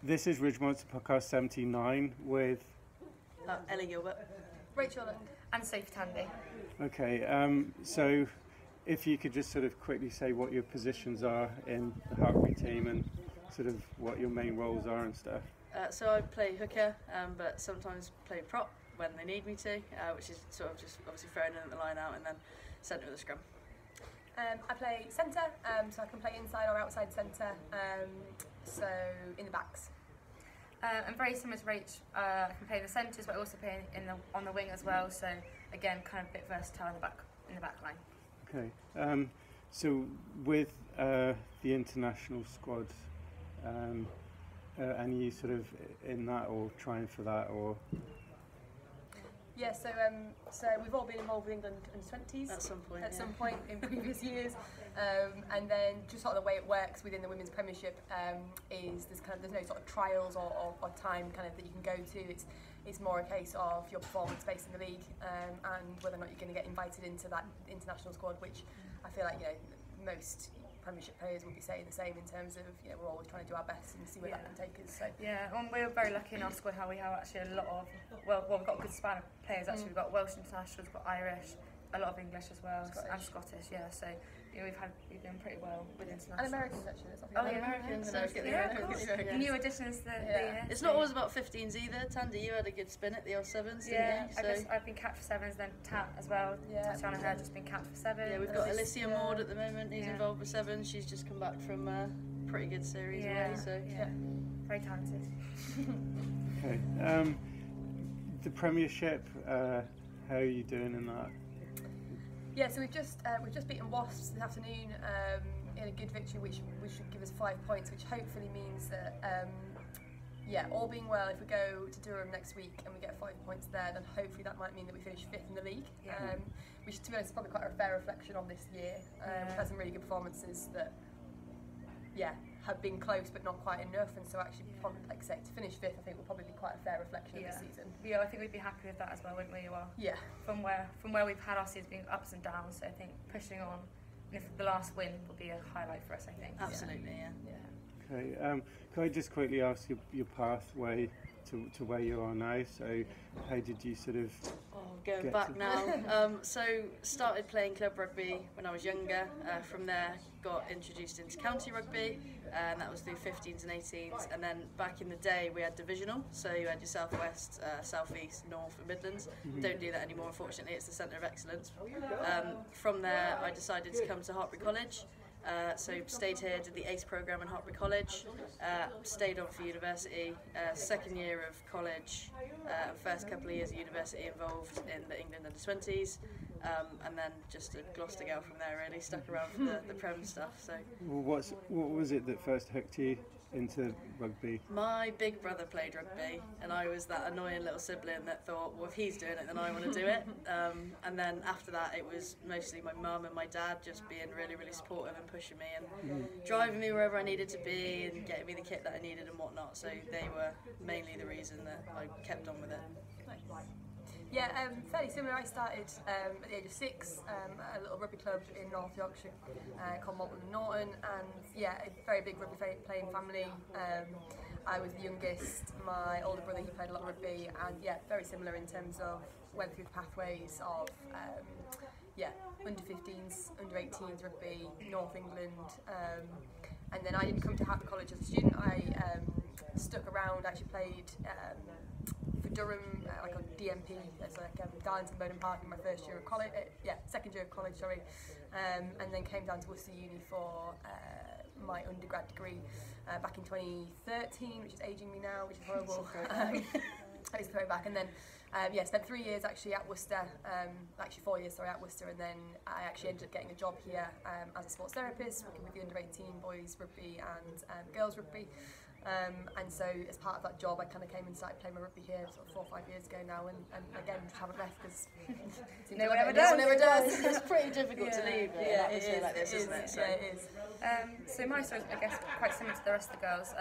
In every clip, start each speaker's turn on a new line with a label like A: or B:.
A: This is Ridge Monster Podcast 79 with
B: Ellie Gilbert,
C: Rachel Lund,
D: and Sophie Tandy.
A: Okay, so if you could just sort of quickly say what your positions are in the Hartpury team and sort of what your main roles are and stuff.
B: so I play hooker, but sometimes play prop when they need me to, which is sort of just obviously throwing in at the line out and then centre with a scrum.
C: I play centre, so I can play inside or outside centre, so in the backs.
D: And very similar to Rach, I can play in the centres, but I also play on the wing as well. So again, kind of a bit versatile in the back line.
A: Okay, so with the international squad, are you sort of in that or trying for that or?
C: Yeah, so we've all been involved with England under-20s
B: At some point.
C: some point in previous years, and then just sort of the way it works within the Women's Premiership is there's no sort of trials or time kind of that you can go to. It's more a case of your performance based in the league and whether or not you're going to get invited into that international squad, which I feel like most Premiership players would be saying the same in terms of we're always trying to do our best and see where that can take us. So.
D: Yeah, and we're very lucky in our squad how we have actually a lot of we've got a good span of players actually. We've got Welsh internationals, we've got Irish, a lot of English as well, and Scottish. Yeah, so we've done pretty well with internationals.
C: And Americans actually.
B: Americans.
D: The new additions to the year.
B: It's not always about 15s either. Tandy, you had a good spin at the old 7s, didn't you?
D: I've been capped for 7s, then Tat as well. Tatiana had just been capped for 7.
B: Yeah, we've got Alicia Maud at the moment, who's involved with 7. She's just come back from a pretty good series away, so
D: very talented.
A: Okay, the Premiership, how are you doing in that?
C: Yeah, so we've just beaten Wasps this afternoon in a good victory, which should give us 5 points, which hopefully means that all being well, if we go to Durham next week and we get 5 points there, then hopefully that might mean that we finish 5th in the league. Which, to be honest, is probably quite a fair reflection on this year. We've had some really good performances that have been close but not quite enough, and so actually, probably, like I say, to finish 5th, I think will probably be quite a fair reflection of the season.
D: Yeah, I think we'd be happy with that as well, wouldn't we?
C: Yeah.
D: From where we've had our season being ups and downs, so I think pushing on, if the last win will be a highlight for us, I think.
B: Absolutely, yeah.
A: Okay, can I just quickly ask your pathway to where you are now? So how did you sort of
B: going back now, so started playing club rugby when I was younger. From there got introduced into county rugby, and that was through 15s and 18s, and then back in the day we had divisional, so you had your South West, South East, North and Midlands. Don't do that anymore, unfortunately. It's the centre of excellence. From there I decided to come to Hartpury College. So stayed here, did the ACE programme in Hartpury College, stayed on for university, second year of college, first couple of years of university involved in the England under-20s, and then just a Gloucester girl from there, really, stuck around for the Prem stuff. So.
A: What was it that first hooked you into rugby?
B: My big brother played rugby, and I was that annoying little sibling that thought, well, if he's doing it, then I want to do it. And then after that, it was mostly my mum and my dad just being really, really supportive and pushing me and driving me wherever I needed to be and getting me the kit that I needed and whatnot. So they were mainly the reason that I kept on with it.
C: Yeah, fairly similar. I started at the age of 6 at a little rugby club in North Yorkshire called Malton and Norton, and a very big rugby playing family. I was the youngest. My older brother, he played a lot of rugby, and very similar in terms of went through the pathways of under 15s, under 18s rugby, North England, and then I didn't come to Hartpury College as a student. I stuck around, actually played for Durham, like on DMP, it's like Darlington Bowden Park in my first year of college, second year of college, sorry, and then came down to Worcester Uni for my undergrad degree back in 2013, which is ageing me now, which is horrible. I used to throw it back, and then spent 3 years actually at Worcester, actually 4 years, sorry, at Worcester, and then I actually ended up getting a job here as a sports therapist, working with the under-18 boys rugby and girls rugby. And so as part of that job I kind of came and started playing my rugby here sort of 4 or 5 years ago now, and again just haven't left because
D: no one ever does.
B: It's pretty difficult to leave
C: it is like this, isn't it? So. Yeah, it is.
D: So my story is, I guess, quite similar to the rest of the girls.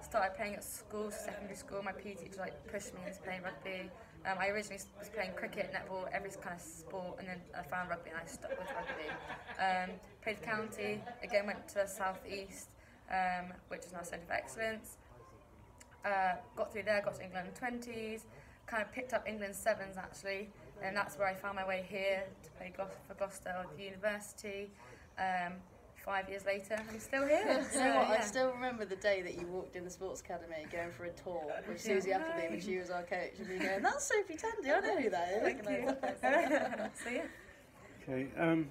D: Started playing at school, secondary school. My PE teacher pushed me into playing rugby. I originally was playing cricket, netball, every kind of sport, and then I found rugby and I stuck with rugby. Played county, again went to South East, which is now Centre of Excellence. got through there, got to England 20s, kind of picked up England 7s actually, and that's where I found my way here to play for Gloucester at the university. 5 years later, I'm still here.
B: You know what, I still remember the day that you walked in the sports academy going for a tour with Susie Appleby when she was our coach, and me going, "That's Sophie Tandy, I know who that is."
D: Thank you. So yeah.
A: Okay.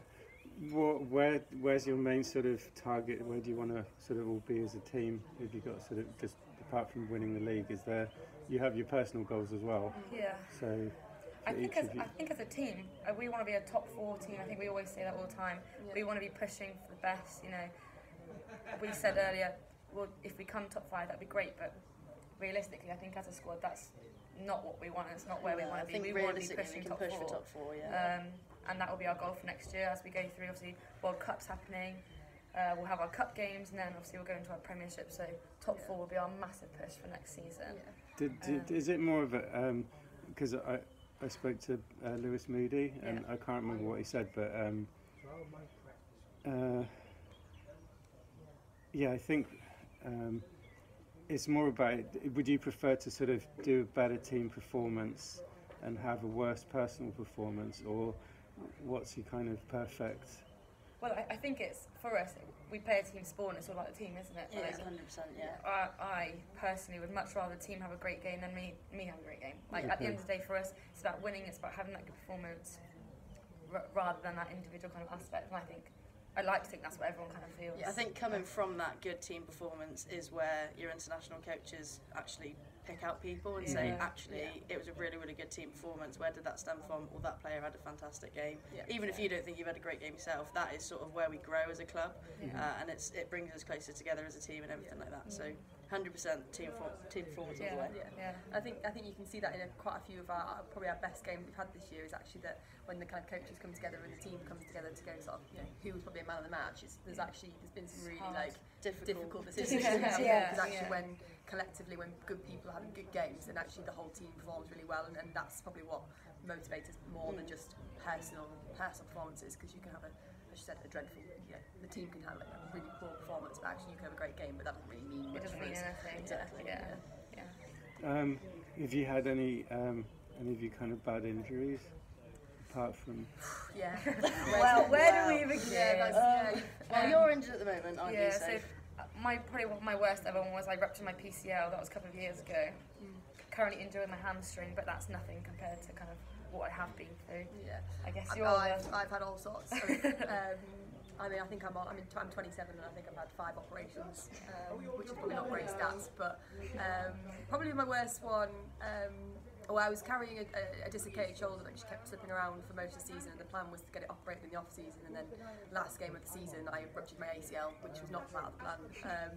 A: Where's your main sort of target? Where do you want to sort of all be as a team? Have you got sort of, just apart from winning the league, is there, you have your personal goals as well?
D: Yeah.
A: So
D: I think as a team, we want to be a top 4 team. I think we always say that all the time. Yeah. We want to be pushing for the best. You know, we said earlier, well, if we come top 5, that'd be great. But realistically, I think as a squad, that's not what we want. It's not where we want to be. We want to be pushing top 4.
B: For top 4, yeah.
D: And that will be our goal for next year as we go through. Obviously, World Cup's happening. We'll have our cup games, and then obviously we'll go into our Premiership. So top 4 will be our massive push for next season.
A: Yeah. Is it more of a because I spoke to Lewis Moody, and I can't remember what he said, but I think it's more about, would you prefer to sort of do a better team performance and have a worse personal performance, or what's your kind of perfect?
D: Well, I think it's, for us, we play a team sport and it's all about the team, isn't it?
B: Yeah, 100%, yeah.
D: I personally would much rather the team have a great game than me have a great game. Like, at the end of the day, for us, it's about winning, it's about having that good performance, rather than that individual kind of aspect. And I like to think that's what everyone kind of feels.
B: Yeah, I think coming from that good team performance is where your international coaches actually pick out people and say, actually, it was a really, really good team performance. Where did that stem from? Well, that player had a fantastic game. Yeah. Even if you don't think you've had a great game yourself, that is sort of where we grow as a club, and it brings us closer together as a team and everything like that. So 100% team performance all the way.
C: Yeah. I think you can see that in quite a few of our best games we've had this year is actually that when the kind of coaches come together and the team comes together to go sort of, who was probably a man of the match. There's been some really difficult decisions because actually when collectively when good people are having good games, then actually the whole team performs really well, and that's probably what motivates us more than just personal performances, because you can have as you said, a dreadful, the team can have a really poor performance, but actually you can have a great game, but that doesn't really mean much.
D: It doesn't mean anything.
C: Exactly.
D: Yeah.
A: Have you had any of you kind of bad injuries apart from?
C: Yeah.
D: Well, where do we begin?
B: Well, you're injured at the moment, aren't you?
D: So probably one of my worst ever one was I ruptured my PCL. That was a couple of years ago. Currently enjoying my hamstring, but that's nothing compared to kind of what I have been through. Yeah. I guess
C: I've had all sorts. I mean, I think I'm 27 and I think I've had 5 operations, which is probably not great stats, but probably my worst one. I was carrying a dislocated shoulder that just kept slipping around for most of the season, and the plan was to get it operated in the off season, and then last game of the season I ruptured my ACL, which was not part of the plan.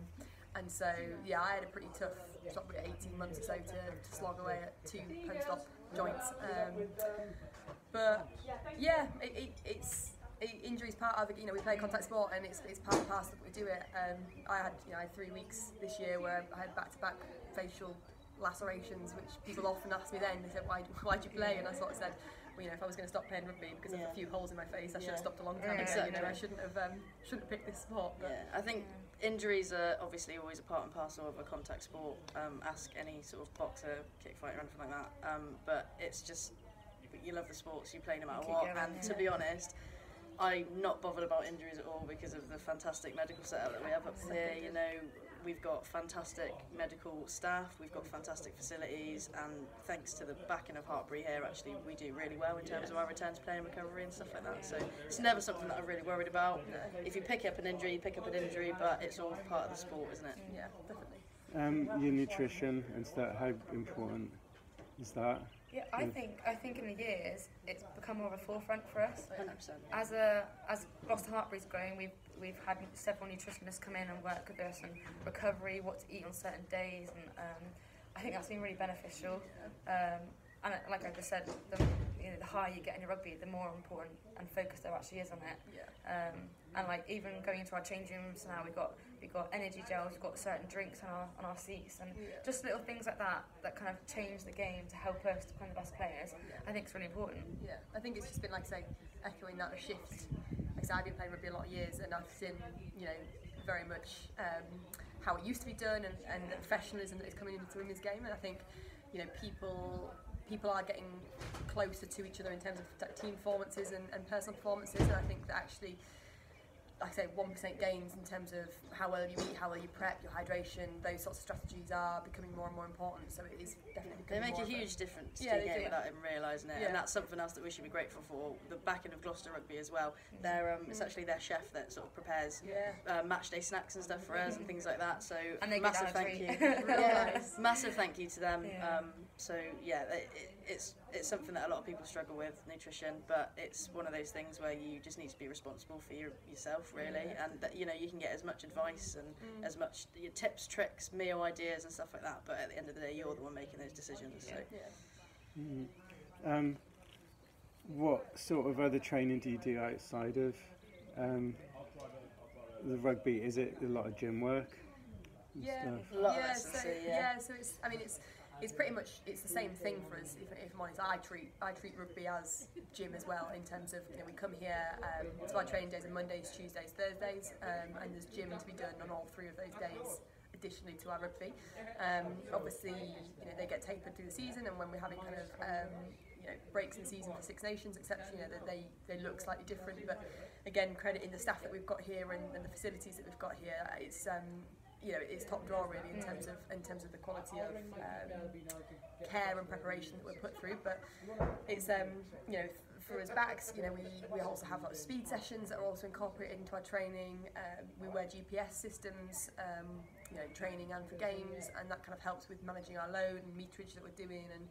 C: And so I had a pretty tough sort of 18 months or so to slog away at 2 post-op joints. But yeah, it's injuries part of it. We play contact sport, and it's part and parcel that we do it. I had 3 weeks this year where I had back-to-back facial lacerations, which people often ask me then. They said, why'd you play? And I sort of said, well, if I was going to stop playing rugby because of a few holes in my face, I should have stopped a long time ago.
B: Exactly.
C: I shouldn't have picked this sport. But
B: I think injuries are obviously always a part and parcel of a contact sport. Ask any sort of boxer, kick fighter, or anything like that. But it's just, you love the sports, you play no matter what. And to be honest, I'm not bothered about injuries at all because of the fantastic medical setup that we have up here. We've got fantastic medical staff, we've got fantastic facilities, and thanks to the backing of Hartpury here, actually, we do really well in terms of our return to play and recovery and stuff like that. So it's never something that I'm really worried about. If you pick up an injury, you pick up an injury, but it's all part of the sport, isn't it?
C: Yeah, definitely.
A: Your nutrition and stuff, how important is that?
D: Yeah, I think in the years it's become more of a forefront for us.
B: 100%.
D: As Gloucester Hartpury's growing, we've had several nutritionists come in and work with us, and recovery, what to eat on certain days, and I think that's been really beneficial. And like I just said, the higher you get in your rugby, the more important and focused there actually is on it. And like even going into our changing rooms now, we've got energy gels, we've got certain drinks on our seats, and just little things like that kind of change the game to help us to become the best players. I think it's really important.
C: Yeah, I think it's just been, like I say, echoing that, a shift. Like I said, I've been playing rugby a lot of years, and I've seen very much how it used to be done, and the professionalism that is coming into the women's game. And I think, you know, people are getting closer to each other in terms of team performances and personal performances. And I think that actually, like I say, 1% gains in terms of how well you eat, how well you prep, your hydration, those sorts of strategies are becoming more and more important. So it is definitely
B: They
C: becoming
B: make a
C: more
B: huge difference to
C: Yeah,
B: the
C: they
B: game
C: do.
B: without even realising it,
C: Yeah.
B: and that's something else that we should be grateful for. The back end of Gloucester Rugby as well. They're it's actually their chef that sort of prepares match day snacks and stuff for us and things like that. So
D: And they get
B: massive
D: our
B: thank
D: treat.
B: you. Massive thank you to them.
D: Yeah.
B: So yeah, it's something that a lot of people struggle with, nutrition, but it's one of those things where you just need to be responsible for yourself, really, and that, you know, you can get as much advice and as much your tips, tricks, meal ideas and stuff like that, but at the end of the day, you're the one making those decisions. So.
A: What sort of other training do you do outside of the rugby? Is it a lot of gym work and stuff?
B: A lot of lessons,
C: so it's, I mean, it's pretty much, it's the same thing for us. If I'm honest, I treat rugby as gym as well, in terms of, you know, we come here, so our training days are Mondays, Tuesdays, Thursdays, and there's gym to be done on all 3 of those days, additionally to our rugby. Obviously, you know, they get tapered through the season, and when we're having kind of you know, breaks in the season for Six Nations, etc., you know, they look slightly different. But again, crediting the staff that we've got here and the facilities that we've got here, it's you know, it's top draw really in terms of the quality of care and preparation that we're put through. But it's you know, for us backs, you know, we also have lots of speed sessions that are also incorporated into our training. We wear GPS systems, you know, training and for games, and that kind of helps with managing our load and meterage that we're doing, and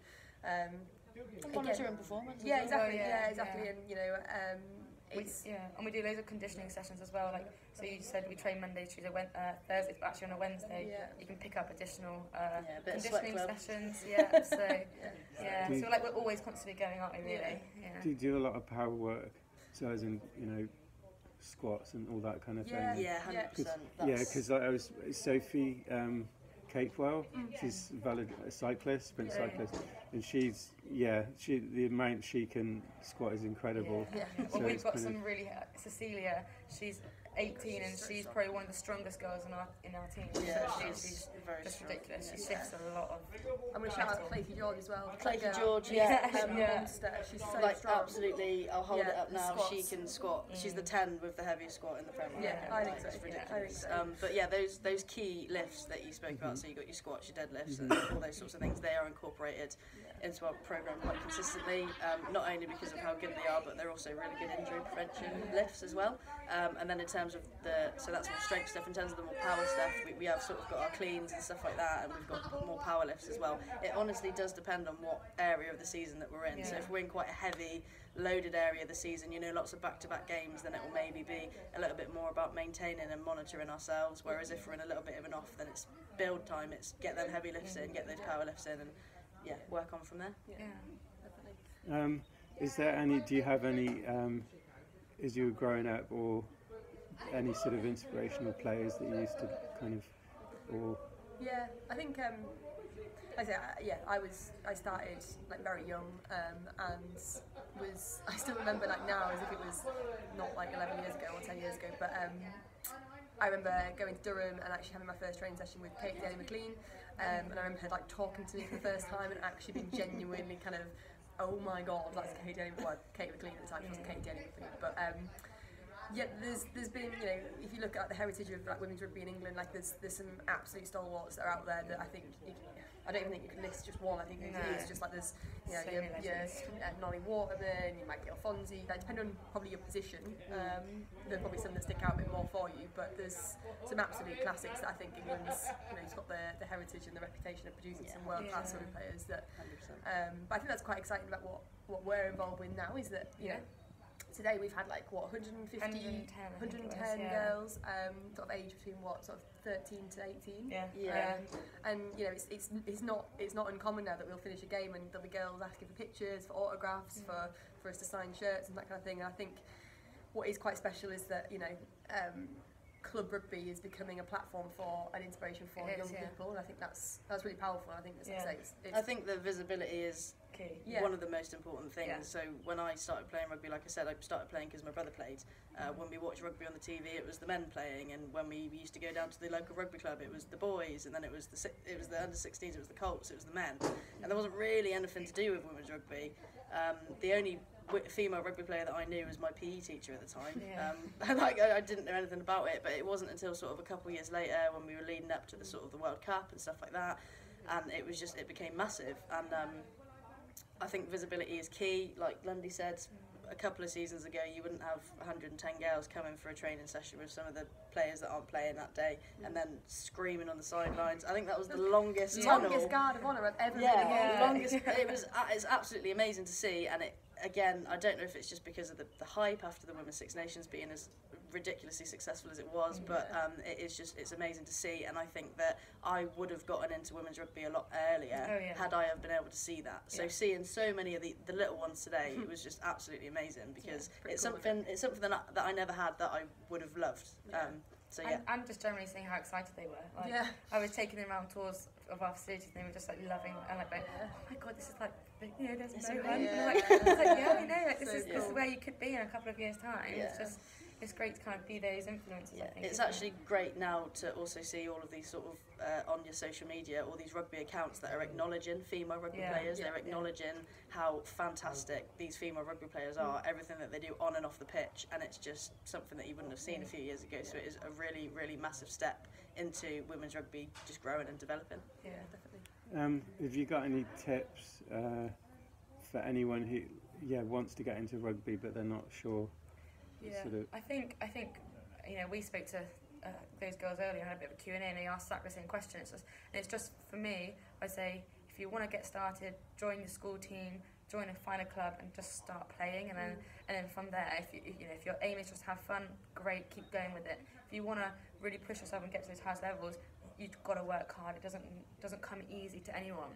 B: monitoring performance.
C: Yeah, exactly.
D: Yeah,
C: Exactly. And you know,
D: and we do loads of conditioning sessions as well. Like, so you said we train Monday, Tuesday, Thursday, but actually on a Wednesday you can pick up additional conditioning sessions. Yeah, so so like we're always constantly going, aren't we? Really. Yeah.
A: Do you do a lot of power work? So as in, you know, squats and all that kind of thing?
B: Yeah, 100%.
A: Yeah, because I was Sophie Capewell. She's a cyclist, sprint cyclist, and the amount she can squat is incredible.
D: Well, we've got some really Cecilia. She's 18 and she's probably one of the strongest girls in our team.
B: Yeah,
D: so
B: she's very
D: just
B: strong.
D: ridiculous. She shifts a lot of.
C: I'm going to shout out Clayton George as well.
B: Clayton George,
C: monster. She's so
B: like
C: strong.
B: absolutely, I'll hold it up now.
C: Squats.
B: She can squat. She's the 10 with the heaviest squat in the Premier League.
C: Yeah, I think so.
B: It's ridiculous.
C: I think so.
B: But yeah, those key lifts that you spoke about. So you got your squats, your deadlifts, and all those sorts of things. They are incorporated into our program quite consistently. Not only because of how good they are, but they're also really good injury prevention lifts as well. And then in terms of so that's more strength stuff. In terms of the more power stuff, we have sort of got our cleans and stuff like that, and we've got more power lifts as well. It honestly does depend on what area of the season that we're in.
D: Yeah.
B: So if we're in quite a heavy, loaded area of the season, you know, lots of back-to-back games, then it will maybe be a little bit more about maintaining and monitoring ourselves. Whereas if we're in a little bit of an off, then it's build time. It's get them heavy lifts in, get those power lifts in, and work on from there.
C: Yeah, definitely.
A: Is there any? Do you have any? As you were growing up, or any sort of inspirational players that you used to kind of, or?
C: Yeah, I think I started like very young, and I still remember like now as if it was not like 11 years ago or 10 years ago, but I remember going to Durham and actually having my first training session with Kate McLean, and I remember her like talking to me for the first time and actually being genuinely kind of, oh my god, that's Kate McLean at the time. She wasn't Kate McLean, but yeah, there's been, you know, if you look at the heritage of like women's rugby in England, like there's some absolute stalwarts that are out there that I think I don't even think you can list just one. I think it's just like there's, you know, your Nolly Waterman, your Maggie Alfonsi. Like, depending on probably your position, there's probably some that stick out a bit more for you. But there's some absolute classics that I think England's, you know, it's got the heritage and the reputation of producing some world-class rugby players. That, but I think that's quite exciting about what we're involved with now is that, you know, today we've had like what 110 girls, sort of age between sort of 13 to 18. And you know it's not uncommon now that we'll finish a game and there'll be girls asking for pictures, for autographs, for us to sign shirts and that kind of thing. And I think what is quite special is that, you know, club rugby is becoming a platform for an inspiration for young people, and I think that's really powerful. I think
B: I think the visibility is
D: key.
B: One of the most important things.
D: Yeah.
B: So when I started playing rugby, like I said, I started playing because my brother played. When we watched rugby on the TV, it was the men playing, and when we used to go down to the local rugby club, it was the boys, and then it was the under 16s, it was the Colts, it was the men, and there wasn't really anything to do with women's rugby. The only female rugby player that I knew was my PE teacher at the time. I didn't know anything about it, but it wasn't until sort of a couple of years later when we were leading up to the World Cup and stuff like that, and it became massive. And I think visibility is key. Like Lundy said, a couple of seasons ago, you wouldn't have 110 girls coming for a training session with some of the players that aren't playing that day, and then screaming on the sidelines. I think that was the longest tunnel.
C: Longest guard of honour I've ever been
B: in. Longest. It's absolutely amazing to see, and again, I don't know if it's just because of the hype after the Women's Six Nations being as ridiculously successful as it was, but it's amazing to see, and I think that I would have gotten into women's rugby a lot earlier had I have been able to see that. So seeing so many of the little ones today, it was just absolutely amazing, because it's something that I never had that I would have loved.
D: And just generally seeing how excited they were. I was taking them around tours of our facilities, and they were just like loving, and like, oh my god, this is like, there's no one. This is where you could be in a couple of years' time. It's great to kind of be those influences. I think
B: it's actually great now to also see all of these sort of on your social media, all these rugby accounts that are acknowledging female rugby players. They're acknowledging how fantastic these female rugby players are, everything that they do on and off the pitch, and it's just something that you wouldn't have seen a few years ago. So it is a really, really massive step into women's rugby just growing and developing.
C: Yeah, definitely.
A: Have you got any tips for anyone who wants to get into rugby but they're not sure?
D: I think we spoke to those girls earlier, had a bit of a Q&A, and they asked exactly the same question. It's just for me, I say, if you want to get started, join the school team, find a club, and just start playing, and then from there, if your aim is just have fun, great, keep going with it. If you want to really push yourself and get to those highest levels, you've got to work hard. It doesn't come easy to anyone.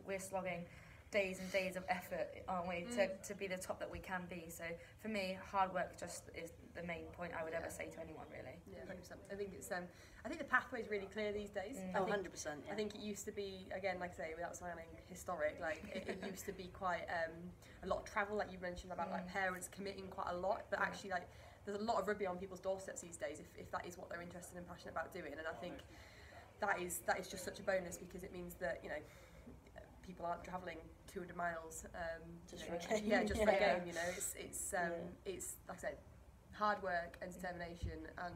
D: We're slogging days and days of effort, aren't we, to be the top that we can be. So for me, hard work just is the main point I would ever say to anyone, really.
C: Yeah, 100%. I think I think the pathway is really clear these days.
B: 100%.
C: I think it used to be, again, like I say, without sounding historic, like it used to be quite a lot of travel, like you mentioned about like parents committing quite a lot, but actually like there's a lot of rugby on people's doorsteps these days if that is what they're interested and passionate about doing. And I think that is just such a bonus, because it means that people aren't travelling 200 miles
B: just for a game.
C: Just for a game. It's like I said, hard work and determination and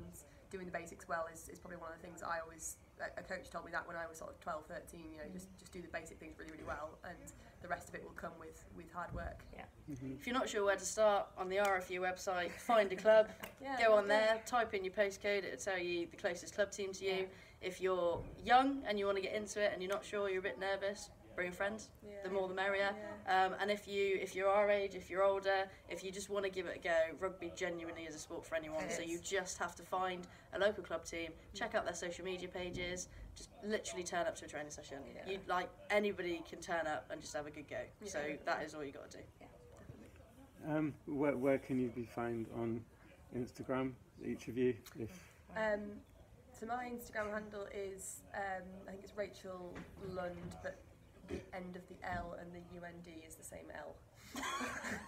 C: doing the basics well is probably one of the things that I always, a coach told me that when I was sort of 12, 13, just do the basic things really, really well, and the rest of it will come with hard work.
B: If you're not sure where to start, on the RFU website, find a club, go on there, type in your postcode, it'll tell you the closest club team to you. If you're young and you want to get into it and you're not sure, you're a bit nervous, bring friends, the more the merrier. And if you're our age, if you're older, if you just want to give it a go, rugby genuinely is a sport for anyone. So you just have to find a local club team, check out their social media pages, just literally turn up to a training session. Anybody can turn up and just have a good go. So that is all you got to do.
A: Where can you be found on Instagram, each of you?
C: So my Instagram handle is I think it's Rachel Lund, but the end of the L and the UND is the same L.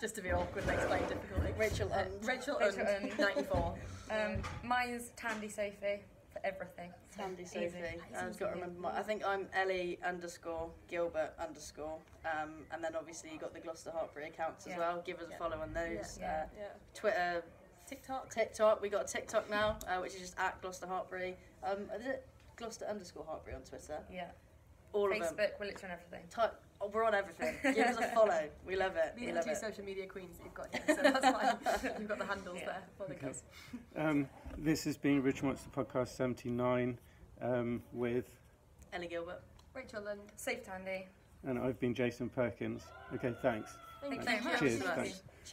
C: Just to be awkward and explain difficultly. Rachel Und 94.
D: Mine's Tandy Sophie for everything.
B: Tandy Sophie. I've got to remember I think I'm Ellie _Gilbert _ and then obviously you've got the Gloucester Hartpury accounts as well. Give us a follow on those. Twitter, TikTok. We got a TikTok now, which is just at Gloucester Hartpury. Is it Gloucester _Hartpury on Twitter?
D: Yeah.
B: All
D: Facebook,
B: of them.
D: we're literally on everything.
B: We're on everything. Give us a follow. We love it.
C: These are the two social media queens that you've got here, so that's fine. You've got the handles there for the guys.
A: This has been Rich Monster Podcast 79 with
B: Ellie Gilbert,
C: Rachel Lund,
D: Sophie Tandy,
A: and I've been Jason Perkins. Okay, thanks.
C: Thank you.
A: Cheers. Thanks.
B: Cheers.